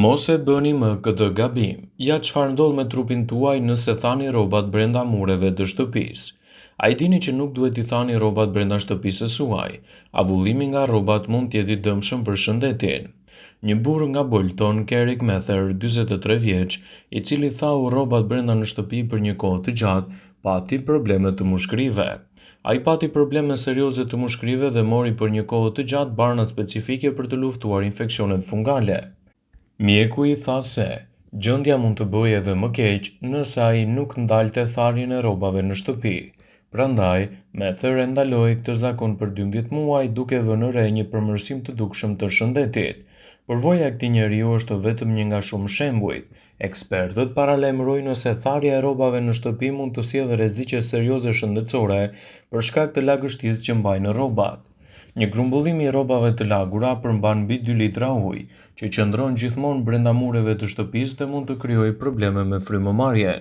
Mos e bëni më këtë gabim. Ja çfarë ndodh me trupin tuaj nëse thani rrobat brenda mureve të shtëpisë. A i dini që nuk duhet i thani rrobat brenda shtëpisë së suaj? Avullimi nga rrobat mund të jetë i dëmshëm për shëndetin. Një burr nga Bolton, Carrick Mather, 43 vjeç, i cili thau rrobat brenda në shtëpi për një kohë të gjatë, pati probleme të mushkërive. Ai pati probleme serioze të mushkërive dhe mori për një kohë të gjatë barna specifike për të luftuar infeksionet fungale. Mjeku i tha se gjendja mund të bëjë edhe më keq nëse ai nuk ndalte tharjen e rrobave në shtëpi. Prandaj, Mather e ndaloi këtë zakon për 12 muaj duke vënë re një përmirësim të dukshëm të shëndetit. Përvoja e këtij njeriu është vetëm një nga shumë shembujt. Ekspertët paralajmërojnë se tharja e rrobave në shtëpi mund të sjellë rreziqe serioze shëndetësore për shkak të lagështisë që mbajnë rrobat. Një grumbullim i rrobave të lagura përmban mbi 2 litra ujë, që qëndron gjithmonë brenda mureve të shtëpisë dhe mund të krijojë probleme me frymëmarrje.